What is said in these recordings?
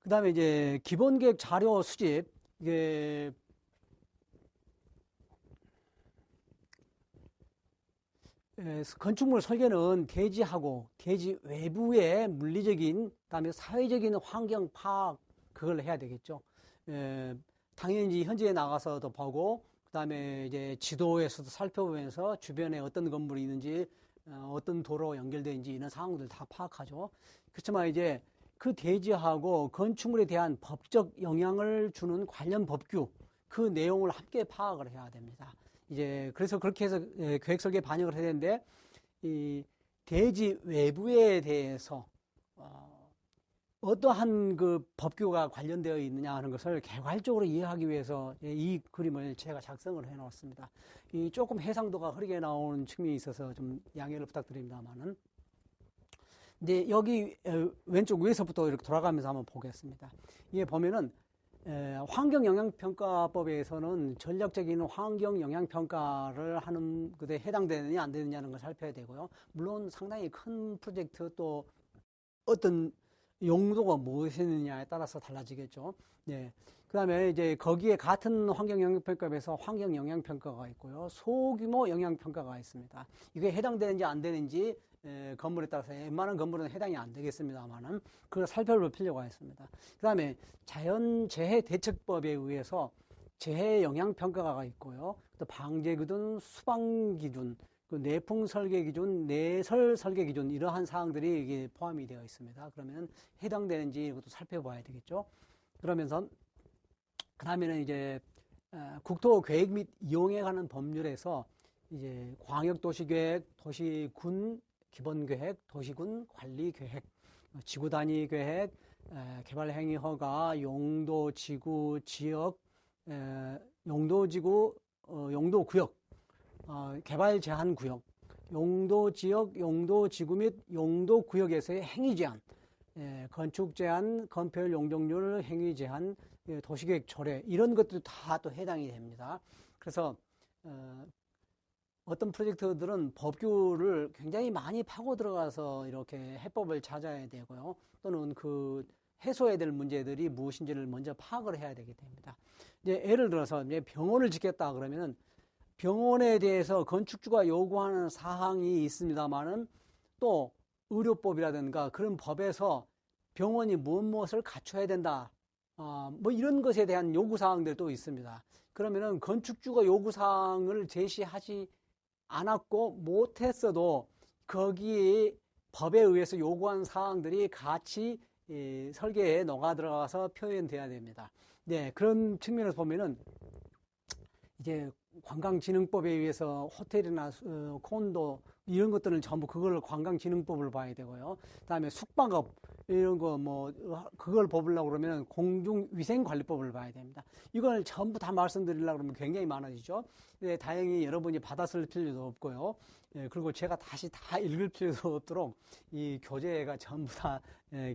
그 다음에 이제 기본계획 자료 수집, 이게 건축물 설계는 대지하고 대지 외부의 물리적인, 그다음에 사회적인 환경 파악, 그걸 해야 되겠죠. 당연히 현지에 나가서도 보고, 그다음에 이제 지도에서도 살펴보면서 주변에 어떤 건물이 있는지, 어떤 도로 연결되어 있는지 이런 상황들 다 파악하죠. 그렇지만 이제 그 대지하고 건축물에 대한 법적 영향을 주는 관련 법규, 그 내용을 함께 파악을 해야 됩니다. 이제 그래서 그렇게 해서 계획 설계에 반영을 해야 되는데, 이 대지 외부에 대해서 어떠한 그 법규가 관련되어 있느냐 하는 것을 개괄적으로 이해하기 위해서 이 그림을 제가 작성을 해 놓았습니다. 이 조금 해상도가 흐리게 나오는 측면이 있어서 좀 양해를 부탁드립니다만은. 근데 여기 왼쪽 위에서부터 이렇게 돌아가면서 한번 보겠습니다. 이게 보면은 환경영향평가법에서는 전략적인 환경영향평가를 하는 것에 해당되느냐 안 되느냐는 걸 살펴야 되고요. 물론 상당히 큰 프로젝트 또 어떤 용도가 무엇이느냐에 따라서 달라지겠죠. 네. 그 다음에 이제 거기에 같은 환경영향평가에서 환경영향평가가 있고요. 소규모 영향평가가 있습니다. 이게 해당되는지 안 되는지 건물에 따라서 웬만한 건물은 해당이 안 되겠습니다만은 그걸 살펴볼 필요가 있습니다. 그 다음에 자연재해대책법에 의해서 재해영향평가가 있고요. 또 방제기준, 수방기준, 그 내풍 설계 기준, 내설 설계 기준, 이러한 사항들이 이게 포함이 되어 있습니다. 그러면 해당되는지 이것도 살펴봐야 되겠죠. 그러면서 그 다음에는 이제 국토 계획 및 이용에 관한 법률에서 이제 광역도시계획, 도시군 기본계획, 도시군 관리계획, 지구단위 계획, 개발행위 허가, 용도지구 지역, 용도지구, 용도구역, 개발 제한 구역, 용도 지역, 용도 지구 및 용도 구역에서의 행위 제한, 건축 제한, 건폐율 용적률 행위 제한, 도시계획 조례, 이런 것도 다 또 해당이 됩니다. 그래서 어떤 프로젝트들은 법규를 굉장히 많이 파고 들어가서 이렇게 해법을 찾아야 되고요. 또는 그 해소해야 될 문제들이 무엇인지를 먼저 파악을 해야 되게 됩니다. 이제 예를 들어서 이제 병원을 짓겠다 그러면은 병원에 대해서 건축주가 요구하는 사항이 있습니다만은 또 의료법이라든가 그런 법에서 병원이 무엇을 갖춰야 된다. 뭐 이런 것에 대한 요구사항들도 있습니다. 그러면은 건축주가 요구사항을 제시하지 않았고 못했어도 거기에 법에 의해서 요구한 사항들이 같이 설계에 녹아 들어가서 표현돼야 됩니다. 네, 그런 측면에서 보면은 이제 관광진흥법에 의해서 호텔이나 콘도 이런 것들은 전부 그걸 관광진흥법을 봐야 되고요. 그다음에 숙박업 이런 거 뭐 그걸 뽑으려고 그러면 공중위생관리법을 봐야 됩니다. 이걸 전부 다 말씀드리려고 그러면 굉장히 많아지죠. 네, 다행히 여러분이 받았을 필요도 없고요. 그리고 제가 다시 다 읽을 필요도 없도록 이 교재가 전부 다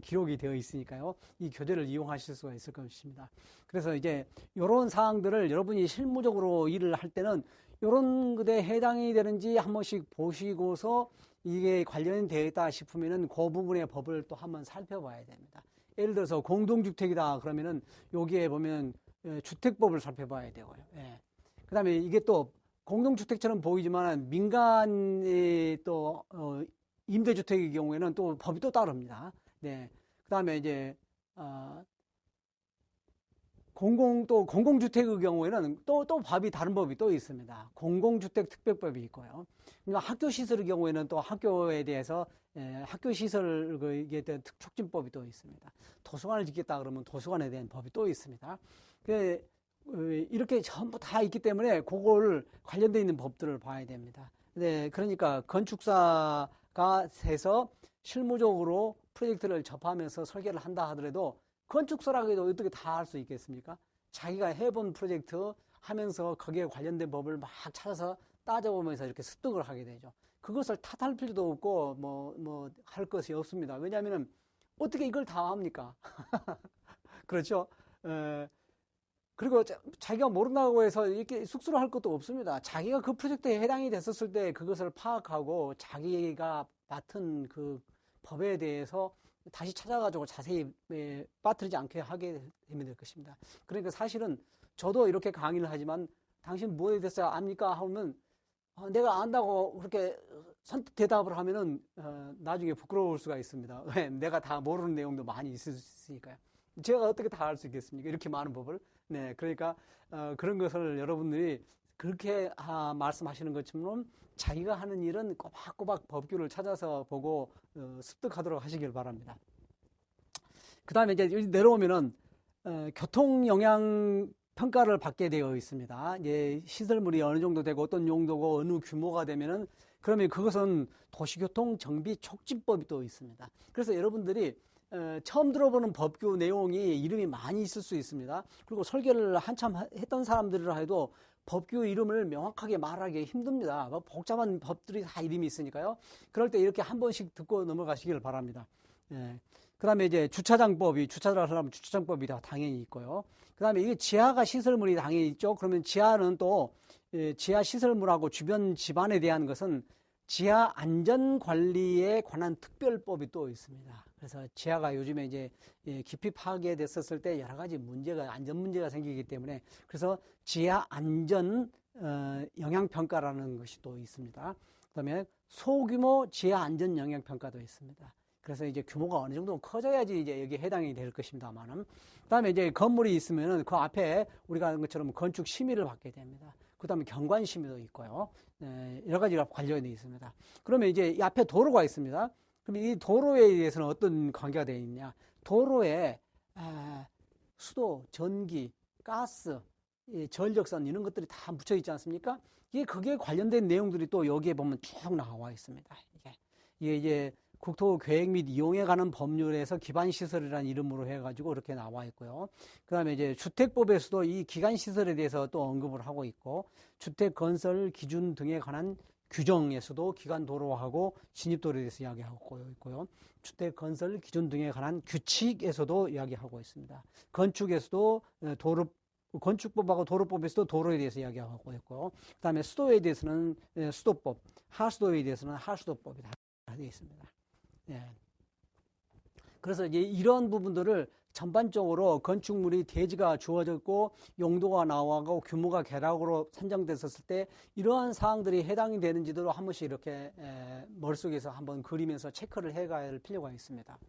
기록이 되어 있으니까요. 이 교재를 이용하실 수가 있을 것입니다. 그래서 이제 이런 사항들을 여러분이 실무적으로 일을 할 때는 이런 것에 해당이 되는지 한 번씩 보시고서 이게 관련되어 있다 싶으면은 그 부분의 법을 또 한번 살펴봐야 됩니다. 예를 들어서 공동주택이다 그러면은 여기에 보면 주택법을 살펴봐야 되고요. 그 다음에 이게 또 공동주택처럼 보이지만 민간의 또 임대주택의 경우에는 또 법이 또 따릅니다. 네. 그 다음에 이제 공공주택의 경우에는 또 법이 다른 법이 또 있습니다. 공공주택 특별법이 있고요. 그러니까 학교시설의 경우에는 또 학교에 대해서 학교시설 이게 촉진법이 또 있습니다. 도서관을 짓겠다 그러면 도서관에 대한 법이 또 있습니다. 이렇게 전부 다 있기 때문에 그걸 관련되어 있는 법들을 봐야 됩니다. 네, 그러니까 건축사가 해서 실무적으로 프로젝트를 접하면서 설계를 한다 하더라도 건축사라고 해도 어떻게 다 할 수 있겠습니까? 자기가 해본 프로젝트 하면서 거기에 관련된 법을 막 찾아서 따져보면서 이렇게 습득을 하게 되죠. 그것을 탓할 필요도 없고 할 것이 없습니다. 왜냐하면 어떻게 이걸 다 합니까? 그렇죠? 그리고 자기가 모른다고 해서 이렇게 숙수를 할 것도 없습니다. 자기가 그 프로젝트에 해당이 됐었을 때 그것을 파악하고 자기가 맡은 그 법에 대해서 다시 찾아가지고 자세히 빠뜨리지 않게 하게 되면 될 것입니다. 그러니까 사실은 저도 이렇게 강의를 하지만 당신 뭐에 대해서 압니까? 하면 내가 안다고 그렇게 선뜻 대답을 하면은 나중에 부끄러울 수가 있습니다. 왜? 내가 다 모르는 내용도 많이 있을 수 있으니까요. 제가 어떻게 다 알 수 있겠습니까? 이렇게 많은 법을. 네, 그러니까 그런 것을 여러분들이 그렇게 말씀하시는 것처럼 자기가 하는 일은 꼬박꼬박 법규를 찾아서 보고 습득하도록 하시길 바랍니다. 그 다음에 이제 내려오면은 교통 영향 평가를 받게 되어 있습니다. 이제 시설물이 어느 정도 되고 어떤 용도고 어느 규모가 되면은 그러면 그것은 도시교통 정비 촉진법이 또 있습니다. 그래서 여러분들이 처음 들어보는 법규 내용이 이름이 많이 있을 수 있습니다. 그리고 설계를 한참 했던 사람들이라 해도 법규 이름을 명확하게 말하기 힘듭니다. 복잡한 법들이 다 이름이 있으니까요. 그럴 때 이렇게 한 번씩 듣고 넘어가시길 바랍니다. 그 다음에 이제 주차를 하려면 주차장법이 다 당연히 있고요. 그 다음에 이게 지하가 시설물이 당연히 있죠. 그러면 지하는 또 지하 시설물하고 주변 집안에 대한 것은 지하 안전 관리에 관한 특별법이 또 있습니다. 그래서 지하가 요즘에 이제 깊이 파괴됐었을 때 여러 가지 안전 문제가 생기기 때문에 그래서 지하 안전 영향 평가라는 것이 또 있습니다. 그다음에 소규모 지하 안전 영향 평가도 있습니다. 그래서 이제 규모가 어느 정도 커져야지 이제 여기에 해당이 될 것입니다만은. 그 다음에 이제 건물이 있으면은 그 앞에 우리가 하는 것처럼 건축 심의를 받게 됩니다. 그 다음에 경관 심의도 있고요. 여러 가지가 관련이 있습니다. 그러면 이제 이 앞에 도로가 있습니다. 그럼 이 도로에 대해서는 어떤 관계가 되어 있냐. 도로에 수도, 전기, 가스, 전력선 이런 것들이 다 묻혀 있지 않습니까? 그게 관련된 내용들이 또 여기에 보면 쭉 나와 있습니다. 이게 이제 국토계획 및 이용에 관한 법률에서 기반시설이라는 이름으로 해가지고 이렇게 나와 있고요. 그 다음에 이제 주택법에서도 이 기간시설에 대해서 또 언급을 하고 있고, 주택건설 기준 등에 관한 규정에서도 기간도로하고 진입도로에 대해서 이야기하고 있고요. 주택건설 기준 등에 관한 규칙에서도 이야기하고 있습니다. 건축에서도 건축법하고 도로법에서도 도로에 대해서 이야기하고 있고, 그 다음에 수도에 대해서는 수도법, 하수도에 대해서는 하수도법이 다 되어 있습니다. 그래서 이제 이런 부분들을 전반적으로 건축물이 대지가 주어졌고 용도가 나와고 규모가 개락으로 산정됐었을 때 이러한 사항들이 해당이 되는지도 한 번씩 이렇게 머릿속에서 한번 그리면서 체크를 해가야 할 필요가 있습니다.